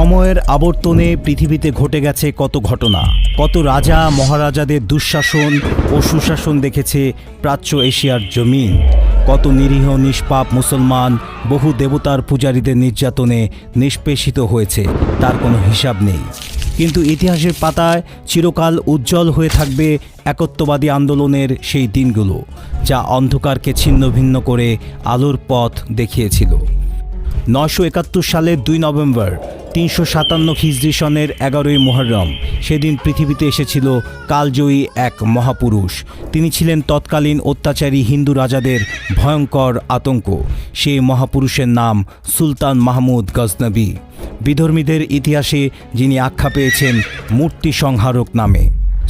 সময়ের আবর্তনে পৃথিবীতে ঘটে গেছে কত ঘটনা, কত রাজা মহারাজাদের দুঃশাসন ও সুশাসন দেখেছে প্রাচ্য এশিয়ার জমিন। কত নিরীহ নিষ্পাপ মুসলমান বহু দেবতার পূজারীদের নির্যাতনে নিষ্পেষিত হয়েছে, তার কোনো হিসাব নেই। কিন্তু ইতিহাসের পাতায় চিরকাল উজ্জ্বল হয়ে থাকবে একত্ববাদী আন্দোলনের সেই দিনগুলো, যা অন্ধকারকে ছিন্ন ভিন্ন করে আলোর পথ দেখিয়েছিল। 971 সালের 2 নভেম্বর 357 খিজরি সনের 11ই মুহররম, সেদিন পৃথিবীতে এসেছিল কালজয়ী এক মহাপুরুষ। তিনি ছিলেন তৎকালীন অত্যাচারী হিন্দু রাজাদের ভয়ঙ্কর আতঙ্ক। সেই মহাপুরুষের নাম সুলতান মাহমুদ গজনবী, বিধর্মীদের ইতিহাসে যিনি আখ্যা পেয়েছেন মূর্তি সংহারক নামে।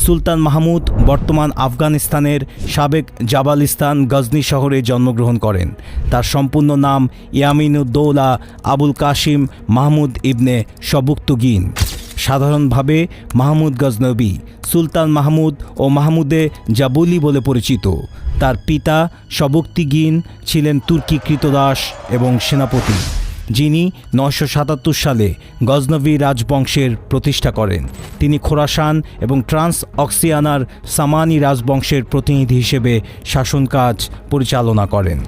সুলতান মাহমুদ বর্তমান আফগানিস্তানের সাবেক জাবালিস্তান গজনি শহরে জন্মগ্রহণ করেন। তার সম্পূর্ণ নাম ইয়ামিনুদ্দৌলা আবুল কাসিম মাহমুদ ইবনে সবুক্তগিন, সাধারণভাবে মাহমুদ গজনবী। সুলতান মাহমুদ ও মাহমুদে জাবুলি বলে পরিচিত। তার পিতা সবুক্তগিন ছিলেন তুর্কি কৃতদাস এবং সেনাপতি, যিনি 977 সালে গজনভি রাজবংশের প্রতিষ্ঠা করেন। তিনি খোরাসান এবং ট্রান্স অক্সিয়ানার সামানি রাজবংশের প্রতিনিধি হিসেবে শাসন কাজ পরিচালনা করেন।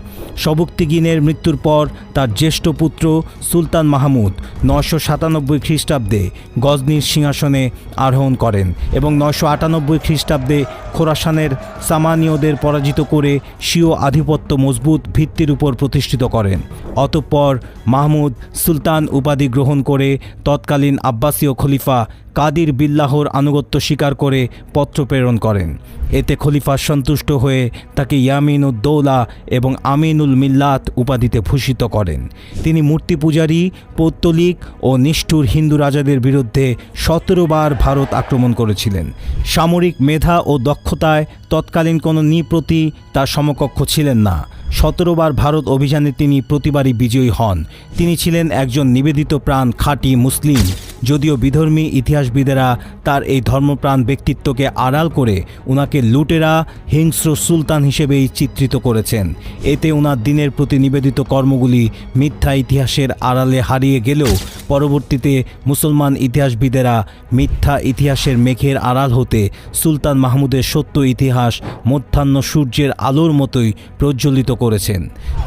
সবুক্তগিনের মৃত্যুর পর তার জ্যেষ্ঠ পুত্র সুলতান মাহমুদ 997 খ্রিস্টাব্দে গজনির সিংহাসনে আরোহণ করেন এবং 998 খ্রিস্টাব্দে খোরাসানের সামানীয়দের পরাজিত করে স্বীয় আধিপত্য মজবুত ভিত্তির উপর প্রতিষ্ঠিত করেন। অতঃপর মাহমুদ সুলতান উপাধি গ্রহণ করে তৎকালীন আব্বাসীয় খলিফা কাদির বিল্লাহর আনুগত্য স্বীকার করে পত্র প্রেরণ করেন। এতে খলিফা সন্তুষ্ট হয়ে তাকে ইয়ামিনুদ্দৌলা এবং আমিনুল মিল্লাত উপাধিতে ভূষিত করেন। তিনি মূর্তি পূজারী, পৌত্তলিক ও নিষ্ঠুর হিন্দু রাজাদের বিরুদ্ধে 17 বার ভারত আক্রমণ করেছিলেন। সামরিক মেধা ও দক্ষতায় তৎকালীন কোনো নৃপতি তার সমকক্ষ ছিলেন না। 17 বার ভারত অভিযানে তিনি প্রতিবারই বিজয়ী হন। তিনি ছিলেন একজন নিবেদিত প্রাণ খাঁটি মুসলিম, যদিও বিধর্মী ইতিহাসবিদেরা তার এই ধর্মপ্রাণ ব্যক্তিত্বকে আড়াল করে উনাকে লুটেরা হিংস্র সুলতান হিসেবেই চিত্রিত করেছেন। এতে উনার দিনের প্রতি নিবেদিত কর্মগুলি মিথ্যা ইতিহাসের আড়ালে হারিয়ে গেলেও পরবর্তীতে মুসলমান ইতিহাসবিদেরা মিথ্যা ইতিহাসের মেঘের আড়াল হতে সুলতান মাহমুদের সত্য ইতিহাস মধ্যাহ্ন সূর্যের আলোর মতোই প্রজ্বলিত করেছেন।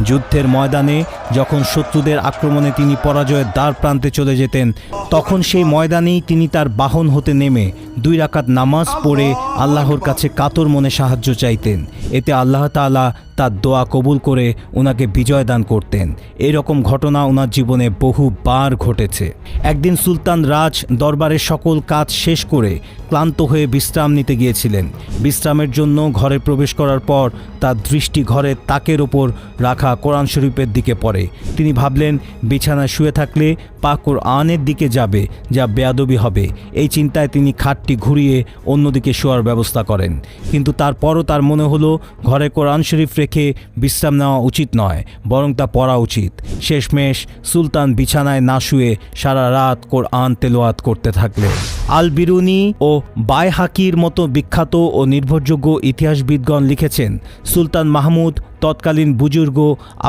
যুদ্ধের ময়দানে যখন শত্রুদের আক্রমণে তিনি পরাজয়ের দ্বার প্রান্তে চলে যেতেন, তখন সেই ময়দানেই তিনি তার বাহন হতে নেমে 2 রাকাত নামাজ পড়ে আল্লাহর কাছে কাতর মনে সাহায্য চাইতেন। এতে আল্লাহ তাআলা তার দোয়া কবুল করে ওনাকে বিজয় দান করতেন। এরকম ঘটনা ওনার জীবনে বহুবার ঘটেছে। একদিন সুলতান রাজ দরবারের সকল কাজ শেষ করে ক্লান্ত হয়ে বিশ্রাম নিতে গিয়েছিলেন। বিশ্রামের জন্য ঘরে প্রবেশ করার পর তার দৃষ্টি ঘরের তাকের ওপর রাখা কোরআন শরীফের দিকে পড়ে। তিনি ভাবলেন, বিছানায় শুয়ে থাকলে পা কোরআনের দিকে যাবে, যা বেয়াদবি হবে। এই চিন্তায় তিনি খাটটি ঘুরিয়ে অন্যদিকে শোয়ার ব্যবস্থা করেন। কিন্তু তারপরও তার মনে হলো ঘরে কোরআন শরীফ রেখে বিশ্রাম নেওয়া উচিত নয়, বরং তা পড়া উচিত। শেষমেশ সুলতান বিছানায় না শুয়ে সারা রাত কোরআন তেলাওয়াত করতে থাকলেন। আল বিরুনি ও বাইহাকির মতো বিখ্যাত ও নির্ভরযোগ্য ইতিহাসবিদগণ লিখেছেন, সুলতান মাহমুদ তৎকালীন বুজুর্গ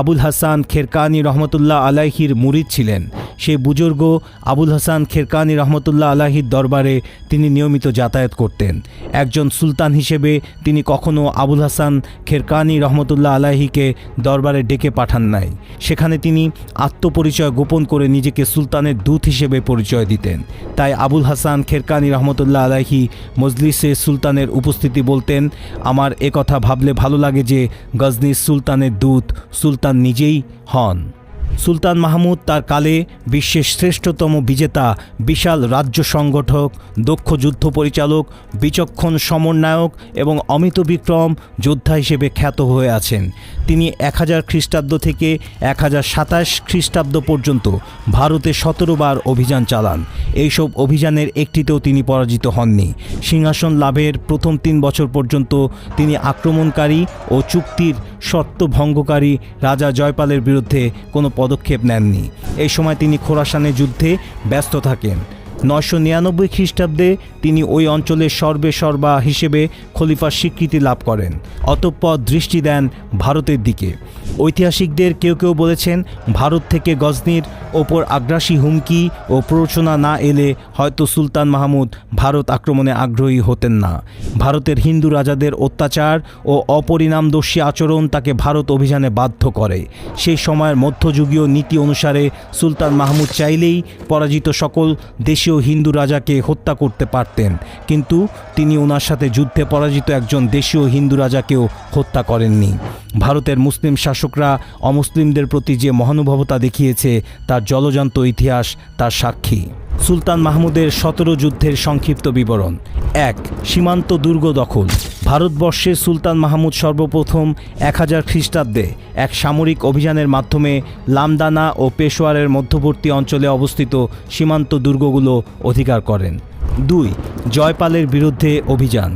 আবুল হাসান খেরকানি রহমতুল্লাহ আলাইহির মুরিদ ছিলেন। সেই বুজুর্গ আবুল হাসান খেরকানি রহমতুল্লাহ আলাইহির দরবারে তিনি নিয়মিত যাতায়াত করতেন। একজন সুলতান হিসেবে তিনি কখনও আবুল হাসান খেরকানি রহমতুল্লাহ আলাইহিকে দরবারে ডেকে পাঠান নাই। সেখানে তিনি আত্মপরিচয় গোপন করে নিজেকে সুলতানের দূত হিসেবে পরিচয় দিতেন। তাই আবুল হাসান খেরকানি রহমতুল্লাহ আলাইহি মজলিসে সুলতানের উপস্থিতি বলতেন, আমার একথা ভাবলে ভালো লাগে যে গজনি সুলতানের দূত সুলতান নিজেই হন। সুলতান মাহমুদ তার কালে বিশ্বের শ্রেষ্ঠতম বিজেতা, বিশাল রাজ্য সংগঠক, দক্ষ যুদ্ধ পরিচালক, বিচক্ষণ সমন্বয়ক এবং অমিত বিক্রম যোদ্ধা হিসেবে খ্যাত হয়ে আছেন। তিনি 1000 খ্রিস্টাব্দ থেকে 1027 খ্রিস্টাব্দ পর্যন্ত ভারতে 17 বার অভিযান চালান। এইসব অভিযানের একটিতেও তিনি পরাজিত হননি। সিংহাসন লাভের প্রথম 3 বছর পর্যন্ত তিনি আক্রমণকারী ও চুক্তির শর্ত ভঙ্গকারী রাজা জয়পালের বিরুদ্ধে কোনো পদক্ষেপ নেননি। এই সময় তিনি খোরাসানে যুদ্ধে ব্যস্ত থাকেন। 999 খ্রিস্টাব্দে তিনি ওই অঞ্চলের সর্বেসর্বা হিসেবে খলিফার স্বীকৃতি লাভ করেন। অতঃপর দৃষ্টি দেন ভারতের দিকে। ঐতিহাসিকদের কেউ কেউ বলেছেন ভারত থেকে গজনির ওপর আগ্রাসী হুমকি ও প্ররোচনা না এলে হয়তো সুলতান মাহমুদ ভারত আক্রমণে আগ্রহী হতেন না। ভারতের হিন্দু রাজাদের অত্যাচার ও অপরিণামদর্শী আচরণ তাকে ভারত অভিযানে বাধ্য করে। সেই সময়ের মধ্যযুগীয় নীতি অনুসারে সুলতান মাহমুদ চাইলেই পরাজিত সকল দেশীয় হিন্দু রাজাকে হত্যা করতে পারতেন, কিন্তু তিনি ওনার সাথে যুদ্ধে পরাজিত একজন দেশীয় হিন্দু রাজাকেও হত্যা করেননি। ভারতের মুসলিম শাসকরা অমুসলিমদের প্রতি যে মহানুভবতা দেখিয়েছে তার জলজান্ত ইতিহাস তার সাক্ষী। সুলতান মাহমুদের 17 যুদ্ধের সংক্ষিপ্ত বিবরণ। 1. সীমান্ত দুর্গ দখল। ভারতবর্ষে সুলতান মাহমুদ সর্বপ্রথম 1000 খ্রিস্টাব্দে এক সামরিক অভিযানের মাধ্যমে লামদানা ও পেশোয়ারের মধ্যবর্তী অঞ্চলে অবস্থিত সীমান্ত দুর্গগুলো অধিকার করেন। 2. জয়পালের বিরুদ্ধে অভিযান।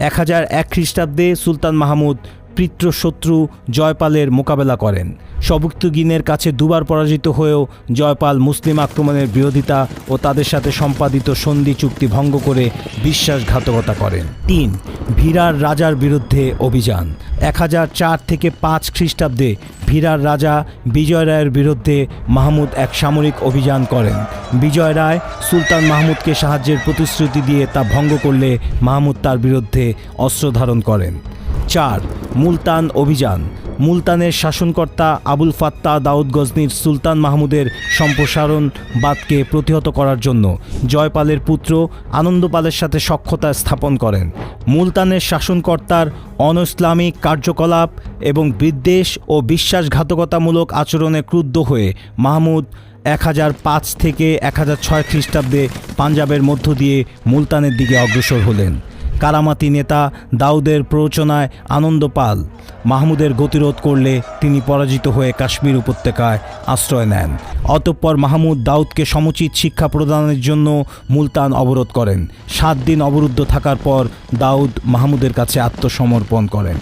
1001 খ্রিস্টাব্দে সুলতান মাহমুদ পিতৃশত্রু জয়পালের মোকাবেলা করেন। সবুক্তগিনের কাছে দুবার পরাজিত হয়েও জয়পাল মুসলিম আক্রমণের বিরোধিতা ও তাদের সাথে সম্পাদিত সন্ধি চুক্তি ভঙ্গ করে বিশ্বাসঘাতকতা করেন। 3. ভিরার রাজার বিরুদ্ধে অভিযান। 1004 থেকে 5 খ্রিস্টাব্দে ভিরার রাজা বিজয় রায়ের বিরুদ্ধে মাহমুদ এক সামরিক অভিযান করেন। বিজয় রায় সুলতান মাহমুদকে সাহায্যের প্রতিশ্রুতি দিয়ে তা ভঙ্গ করলে মাহমুদ তার বিরুদ্ধে অস্ত্র ধারণ করেন। 4. মুলতান অভিযান। মুলতানের শাসনকর্তা আবুল ফাত্তাহ দাউদ গজনির সুলতান মাহমুদের সম্প্রসারণবাদকে প্রতিহত করার জন্য জয়পালের পুত্র আনন্দপালের সাথে সখ্যতা স্থাপন করেন। মুলতানের শাসনকর্তার অনইসলামিক কার্যকলাপ এবং বিদ্বেষ ও বিশ্বাসঘাতকতামূলক আচরণে ক্রুদ্ধ হয়ে মাহমুদ 1005 থেকে 1006 খ্রিস্টাব্দে পাঞ্জাবের মধ্য দিয়ে মুলতানের দিকে অগ্রসর হলেন। কারামাতি নেতা দাউদের প্ররোচনায় আনন্দপাল মাহমুদের গতিরোধ করলে তিনি পরাজিত হয়ে কাশ্মীর উপত্যকায় আশ্রয় নেন। অতঃপর মাহমুদ দাউদকে সমুচিত শিক্ষা প্রদানের জন্য মুলতান অবরোধ করেন। 7 দিন অবরুদ্ধ থাকার পর দাউদ মাহমুদের কাছে আত্মসমর্পণ করেন।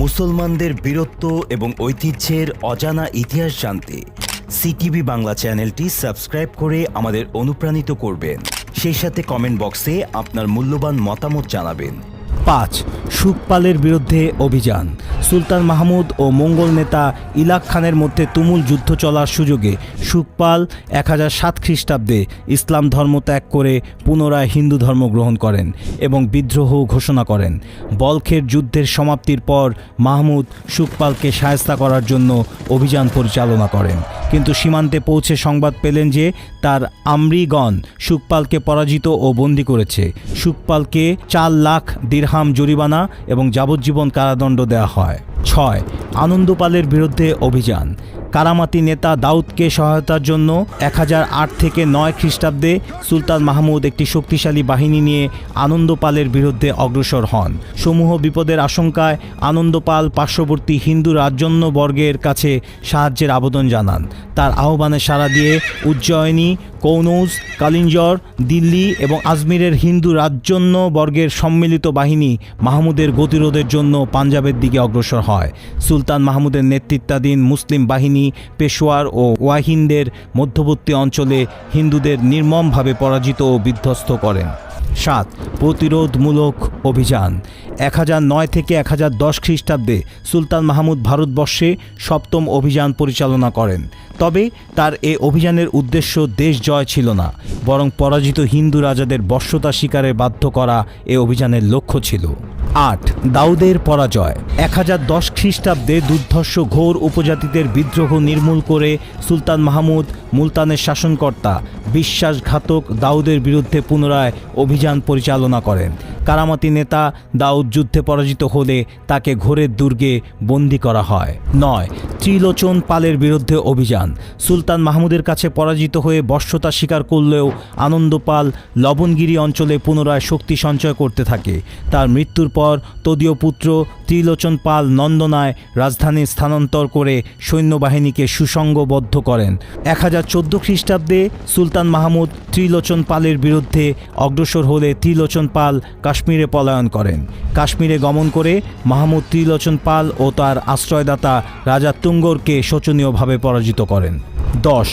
মুসলমানদের বীরত্ব এবং ঐতিহ্যের অজানা ইতিহাস জানতে সিটিভি বাংলা চ্যানেলটি সাবস্ক্রাইব করে আমাদের অনুপ্রাণিত করবেন। সেই সাথে কমেন্ট বক্সে আপনার মূল্যবান মতামত জানাবেন। 5. সুখপালের বিরুদ্ধে অভিযান। সুলতান মাহমুদ ও মঙ্গল নেতা ইলাক খানের মধ্যে তুমুল যুদ্ধ চলার সুযোগে সুখপাল 1007 খ্রিস্টাব্দে ইসলাম ধর্ম ত্যাগ করে পুনরায় হিন্দু ধর্ম গ্রহণ করেন এবং বিদ্রোহ ঘোষণা করেন। বলখের যুদ্ধের সমাপ্তির পর মাহমুদ সুখপালকে শায়েস্তা করার জন্য অভিযান পরিচালনা করেন, কিন্তু সীমান্তে পৌঁছে সংবাদ পেলেন যে তার আমরিগণ সুখপালকে পরাজিত ও বন্দী করেছে। সুখপালকে 4 লাখ দিরহাম জরিমানা এবং যাবজ্জীবন কারাদণ্ড দেওয়া হয়। 6. আনন্দপালের বিরুদ্ধে অভিযান। কারামাতি নেতা দাউদকে সহায়তার জন্য 1008 থেকে 9 খ্রিস্টাব্দে সুলতান মাহমুদ একটি শক্তিশালী বাহিনী নিয়ে আনন্দপালের বিরুদ্ধে অগ্রসর হন। সমূহ বিপদের আশঙ্কায় আনন্দপাল পার্শ্ববর্তী হিন্দু রাজন্যবর্গের কাছে সাহায্যের আবেদন জানান। তার আহ্বানে সাড়া দিয়ে উজ্জয়িনী, কনৌজ, কালিঞ্জর, দিল্লি এবং আজমিরের হিন্দু রাজন্যবর্গের সম্মিলিত বাহিনী মাহমুদের গতিরোধের জন্য পাঞ্জাবের দিকে অগ্রসর হয়। সুলতান মাহমুদের নেতৃত্বাধীন মুসলিম বাহিনী পেশোয়ার ও ওয়াহিন্দের মধ্যবর্তী অঞ্চলে হিন্দুদের নির্মমভাবে পরাজিত ও বিধ্বস্ত করেন। 7. প্রতিরোধমূলক অভিযান। 1009 থেকে 1010 খ্রিস্টাব্দে সুলতান মাহমুদ ভারতবর্ষে 7ম অভিযান পরিচালনা করেন। তবে তার এ অভিযানের উদ্দেশ্য দেশ জয় ছিল না, বরং পরাজিত হিন্দু রাজাদের বশ্যতা স্বীকারে বাধ্য করা এ অভিযানের লক্ষ্য ছিল। 8. দাউদের পরাজয়। 1010 খ্রিস্টাব্দে দুর্ধর্ষ ঘোর উপজাতিদের বিদ্রোহ নির্মূল করে সুলতান মাহমুদ মুলতানের শাসনকর্তা বিশ্বাসঘাতক দাউদের বিরুদ্ধে পুনরায় অভিযান পরিচালনা করেন। কারামাতি নেতা দাউদ যুদ্ধে পরাজিত হলে তাকে ঘোরের দুর্গে বন্দী করা হয়। 9. ত্রিলোচন পালের বিরুদ্ধে অভিযান। সুলতান মাহমুদের কাছে পরাজিত হয়ে বশ্যতা স্বীকার করলেও আনন্দপাল লবণগিরি অঞ্চলে পুনরায় শক্তি সঞ্চয় করতে থাকে। তার মৃত্যুর পর তদীয় পুত্র ত্রিলোচন পাল নন্দনায় রাজধানী স্থানান্তর করে সৈন্যবাহিনীকে সুসংঘবদ্ধ করেন। 1014 খ্রিস্টাব্দে সুলতান মাহমুদ ত্রিলোচন পালের বিরুদ্ধে অগ্রসর হলে ত্রিলোচন পাল কাশ্মীরে পলায়ন করেন। কাশ্মীরে গমন করে মাহমুদ ত্রিলোচন পাল ও তার আশ্রয়দাতা রাজা তুঙ্গরকে শোচনীয়ভাবে পরাজিত করেন। 10.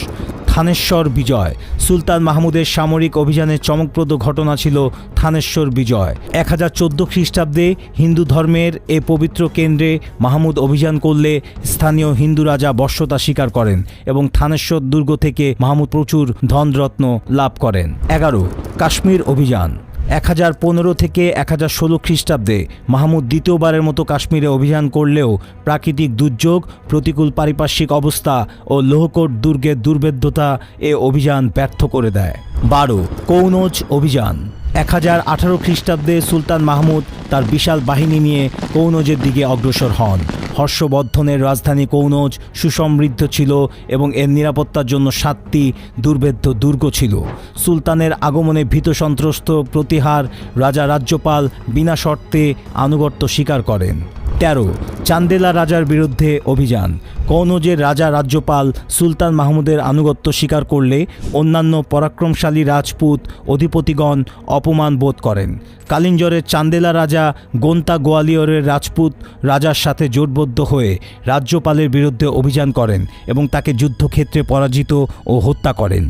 থানেশ্বর বিজয়। সুলতান মাহমুদের সামরিক অভিযানের চমকপ্রদ ঘটনা ছিল থানেশ্বর বিজয়। 1014 খ্রিস্টাব্দে হিন্দু ধর্মের এ পবিত্র কেন্দ্রে মাহমুদ অভিযান করলে স্থানীয় হিন্দু রাজা বশ্যতা স্বীকার করেন এবং থানেশ্বর দুর্গ থেকে মাহমুদ প্রচুর ধনরত্ন লাভ করেন। 11 কাশ্মীর অভিযান। 1015 থেকে 1016 খ্রিস্টাব্দে মাহমুদ দ্বিতীয়বারের মতো কাশ্মীরে অভিযান করলেও প্রাকৃতিক দুর্যোগ, প্রতিকূল পারিপার্শ্বিক অবস্থা ও লোহকোট দুর্গের দুর্ভেদ্যতা এ অভিযান ব্যর্থ করে দেয়। 12 কৌনজ অভিযান। 1018 খ্রিস্টাব্দে সুলতান মাহমুদ তার বিশাল বাহিনী নিয়ে কৌনজের দিকে অগ্রসর হন। হর্ষবর্ধনের রাজধানী কৌনজ সুসমৃদ্ধ ছিল এবং এর নিরাপত্তার জন্য 7টি দুর্ভেদ্য দুর্গ ছিল। সুলতানের আগমনে ভীত সন্ত্রস্ত প্রতিহার রাজা রাজ্যপাল বিনা শর্তে আনুগত্য স্বীকার করেন। 13 চান্দেলা রাজার বিরুদ্ধে অভিযান। কৌনজের রাজা রাজ্যপাল সুলতান মাহমুদের আনুগত্য স্বীকার করলে অন্যান্য পরাক্রমশালী রাজপুত অধিপতিগণ অপমান বোধ করেন। কালিঞ্জরের চান্দেলা রাজা গোন্তা গোয়ালিয়রের রাজপুত রাজার সাথে জোটবদ্ধ হয়ে রাজ্যপালের বিরুদ্ধে অভিযান করেন এবং তাকে যুদ্ধক্ষেত্রে পরাজিত ও হত্যা করেন।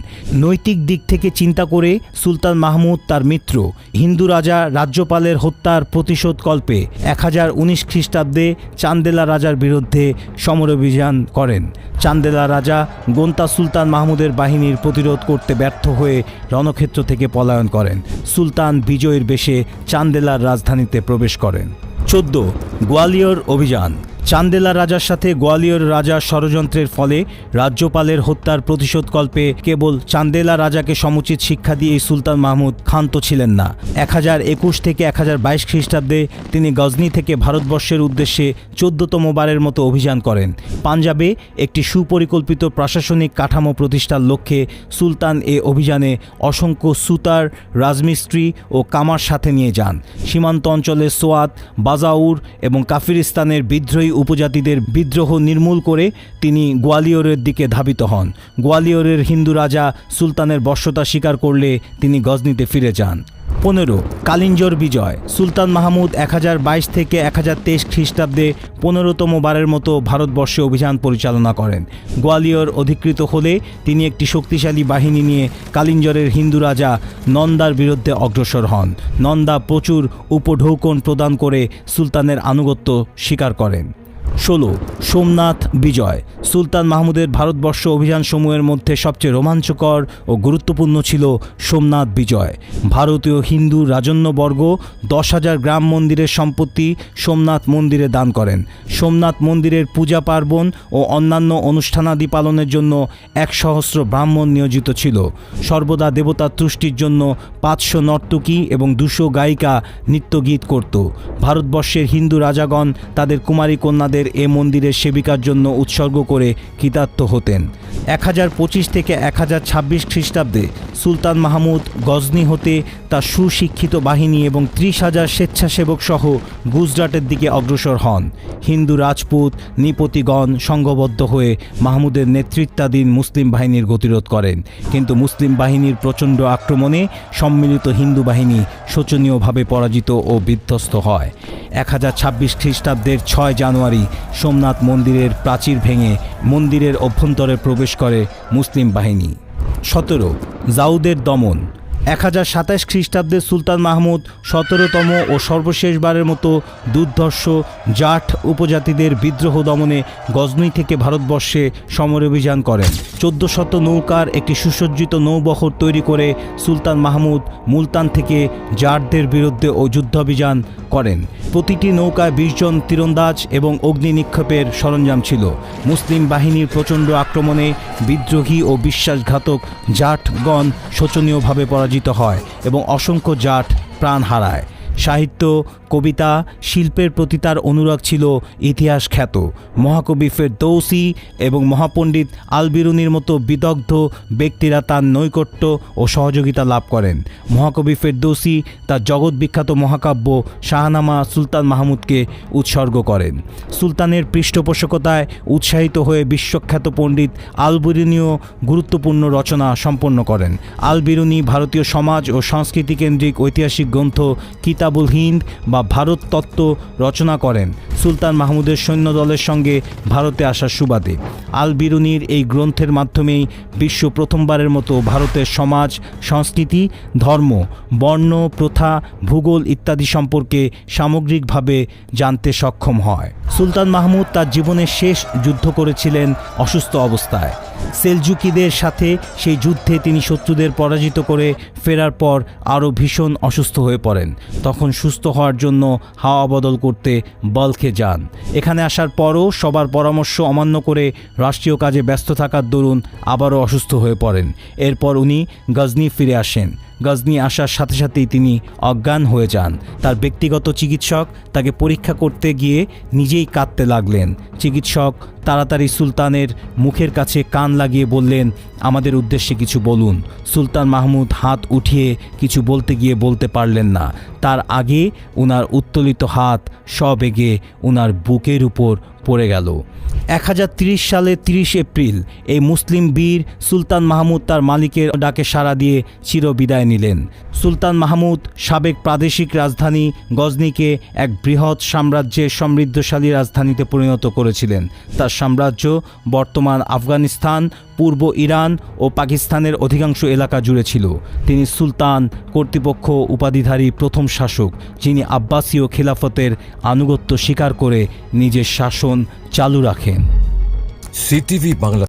নৈতিক দিক থেকে চিন্তা করে সুলতান মাহমুদ তার মিত্র হিন্দু রাজা রাজ্যপালের হত্যার প্রতিশোধ কল্পে 1019 খ্রিস্টাব্দে চান্দেলা রাজার বিরুদ্ধে সমরাভিযান করেন। চান্দেলা রাজা গোন্তা সুলতান মাহমুদের বাহিনীর প্রতিরোধ করতে ব্যর্থ হয়ে রণক্ষেত্র থেকে পলায়ন করেন। সুলতান বিজয়ের বেশে চান্দেলার রাজধানীতে প্রবেশ করেন। 14 গোয়ালিয়র অভিযান। চান্দেলা রাজার সাথে গোয়ালিয়র রাজার ষড়যন্ত্রের ফলে রাজ্যপালের হত্যার প্রতিশোধকল্পে কেবল চান্দেলা রাজাকে সমুচিত শিক্ষা দিয়ে সুলতান মাহমুদ ক্ষান্ত ছিলেন না। 1021 থেকে 1022 খ্রিস্টাব্দে তিনি গজনি থেকে ভারতবর্ষের উদ্দেশ্যে 14তম বারের মতো অভিযান করেন। পাঞ্জাবে একটি সুপরিকল্পিত প্রশাসনিক কাঠামো প্রতিষ্ঠার লক্ষ্যে সুলতান এ অভিযানে অসংখ্য সুতার, রাজমিস্ত্রি ও কামার সাথে নিয়ে যান। সীমান্ত অঞ্চলে সোয়াত, বাজাউর এবং কাফিরিস্তানের বিদ্রোহী উপজাতিদের বিদ্রোহ নির্মূল করে তিনি গোয়ালিয়রের দিকে ধাবিত হন। গোয়ালিয়রের হিন্দু রাজা সুলতানের বশ্যতা স্বীকার করলে তিনি গজনিতে ফিরে যান। 15 কালিঞ্জর বিজয়। সুলতান মাহমুদ 1022 থেকে 1023 খ্রিস্টাব্দে 15তম বারের মতো ভারতবর্ষে অভিযান পরিচালনা করেন। গোয়ালিয়র অধিকৃত হলে তিনি একটি শক্তিশালী বাহিনী নিয়ে কালিঞ্জরের হিন্দু রাজা নন্দার বিরুদ্ধে অগ্রসর হন। নন্দা প্রচুর উপঢৌকন প্রদান করে সুলতানের আনুগত্য স্বীকার করেন। 16 সোমনাথ বিজয়। সুলতান মাহমুদের ভারতবর্ষ অভিযানসমূহের মধ্যে সবচেয়ে রোমাঞ্চকর ও গুরুত্বপূর্ণ ছিল সোমনাথ বিজয়। ভারতীয় হিন্দু রাজন্যবর্গ 10,000 গ্রাম মন্দিরের সম্পত্তি সোমনাথ মন্দিরে দান করেন। সোমনাথ মন্দিরের পূজা পার্বণ ও অন্যান্য অনুষ্ঠানাদি পালনের জন্য 1 সহস্র ব্রাহ্মণ নিয়োজিত ছিল। সর্বদা দেবতার তুষ্টির জন্য 500 নর্তকী এবং 200 গায়িকা নৃত্যগীত করত। ভারতবর্ষের হিন্দু রাজাগণ তাদের কুমারী কন্যাদের এ মন্দিরের সেবিকার জন্য উৎসর্গ করে কৃতার্থ হতেন। 1025 থেকে 1026 খ্রিস্টাব্দে সুলতান মাহমুদ গজনি হতে তার সুশিক্ষিত বাহিনী এবং 30,000 স্বেচ্ছাসেবক সহ গুজরাটের দিকে অগ্রসর হন। হিন্দু রাজপুত নৃপতিগণ সংঘবদ্ধ হয়ে মাহমুদের নেতৃত্বাধীন মুসলিম বাহিনীর গতিরোধ করেন, কিন্তু মুসলিম বাহিনীর প্রচণ্ড আক্রমণে সম্মিলিত হিন্দু বাহিনী শোচনীয়ভাবে পরাজিত ও বিধ্বস্ত হয়। 1026 খ্রিস্টাব্দের 6 জানুয়ারি সোমনাথ মন্দিরের প্রাচীর ভেঙে মন্দিরের অভ্যন্তরে প্রবেশ করে মুসলিম বাহিনী। 17 জাউদের দমন। 1027 খ্রিস্টাব্দে সুলতান মাহমুদ 17তম ও সর্বশেষবারের মতো দুর্ধর্ষ জাট উপজাতিদের বিদ্রোহ দমনে গজনি থেকে ভারতবর্ষে সমরাভিযান করেন। 1400 নৌকার একটি সুসজ্জিত নৌবহর তৈরি করে সুলতান মাহমুদ মুলতান থেকে জাটদের বিরুদ্ধে ও যুদ্ধাভিযান করেন। প্রতিটি নৌকায় 20 জন তীরন্দাজ এবং অগ্নি নিক্ষেপের সরঞ্জাম ছিল। মুসলিম বাহিনীর প্রচণ্ড আক্রমণে বিদ্রোহী ও বিশ্বাসঘাতক জাটগণ শোচনীয়ভাবে পরাজিত হয় এবং অসংখ্য জাট প্রাণ হারায়। সাহিত্য, কবিতা, শিল্পের প্রতি তার অনুরাগ ছিল ইতিহাস খ্যাত। মহাকবি ফেরদৌসী এবং মহাপণ্ডিত আল বিরুনির মতো বিদগ্ধ ব্যক্তিরা তার নৈকট্য ও সহযোগিতা লাভ করেন। মহাকবি ফেরদৌসী তার জগৎ বিখ্যাত মহাকাব্য শাহনামা সুলতান মাহমুদকে উৎসর্গ করেন। সুলতানের পৃষ্ঠপোষকতায় উৎসাহিত হয়ে বিশ্বখ্যাত পণ্ডিত আল বিরুনিও গুরুত্বপূর্ণ রচনা সম্পন্ন করেন। আল বিরুনি ভারতীয় সমাজ ও সংস্কৃতি কেন্দ্রিক ঐতিহাসিক গ্রন্থ কিতাব কিতাবুল হিন্দ বা ভারত তত্ত্ব রচনা করেন সুলতান মাহমুদের সৈন্যদলের সঙ্গে ভারতে আসার সুবাদে। আল বিরুনির এই গ্রন্থের মাধ্যমেই বিশ্ব প্রথমবারের মতো ভারতের সমাজ, সংস্কৃতি, ধর্ম, বর্ণ, প্রথা, ভূগোল ইত্যাদি সম্পর্কে সামগ্রিকভাবে জানতে সক্ষম হয়। সুলতান মাহমুদ তার জীবনের শেষ যুদ্ধ করেছিলেন অসুস্থ অবস্থায়। সেলজুকিদের সাথে সেই যুদ্ধে তিনি শত্রুদের পরাজিত করে ফেরার পর আরও ভীষণ অসুস্থ হয়ে পড়েন। তখন সুস্থ হওয়ার জন্য হাওয়া বদল করতে বলখে যান। এখানে আসার পরও সবার পরামর্শ অমান্য করে রাষ্ট্রীয় কাজে ব্যস্ত থাকার দরুন আবারও অসুস্থ হয়ে পড়েন। এরপর উনি গজনি ফিরে আসেন। গজনি আসার সাথে সাথেই তিনি অজ্ঞান হয়ে যান। তার ব্যক্তিগত চিকিৎসক তাকে পরীক্ষা করতে গিয়ে নিজেই কাঁদতে লাগলেন। চিকিৎসক তাড়াতাড়ি সুলতানের মুখের কাছে কান লাগিয়ে বললেন, আমাদের উদ্দেশ্যে কিছু বলুন। সুলতান মাহমুদ হাত উঠিয়ে কিছু বলতে গিয়ে বলতে পারলেন না। তার আগে উনার উত্তোলিত হাত সবেগে উনার বুকের উপর পড়ে গেল। 1030 সালের 30 এপ্রিল এই মুসলিম বীর সুলতান মাহমুদ তার মালিকের ডাকে সাড়া দিয়ে চিরবিদায় নিলেন। সুলতান মাহমুদ সাবেক প্রাদেশিক রাজধানী গজনিকে এক বৃহৎ সাম্রাজ্যের সমৃদ্ধশালী রাজধানীতে পরিণত করেছিলেন। তার সাম্রাজ্য বর্তমান আফগানিস্তান, পূর্ব ইরান ও পাকিস্তানের অধিকাংশ এলাকা জুড়ে ছিল। তিনি সুলতান কর্তৃপক্ষ উপাধিধারী প্রথম শাসক, যিনি আব্বাসীয় খিলাফতের আনুগত্য স্বীকার করে নিজের শাসন চালু রাখেন। সিটিভি বাংলা।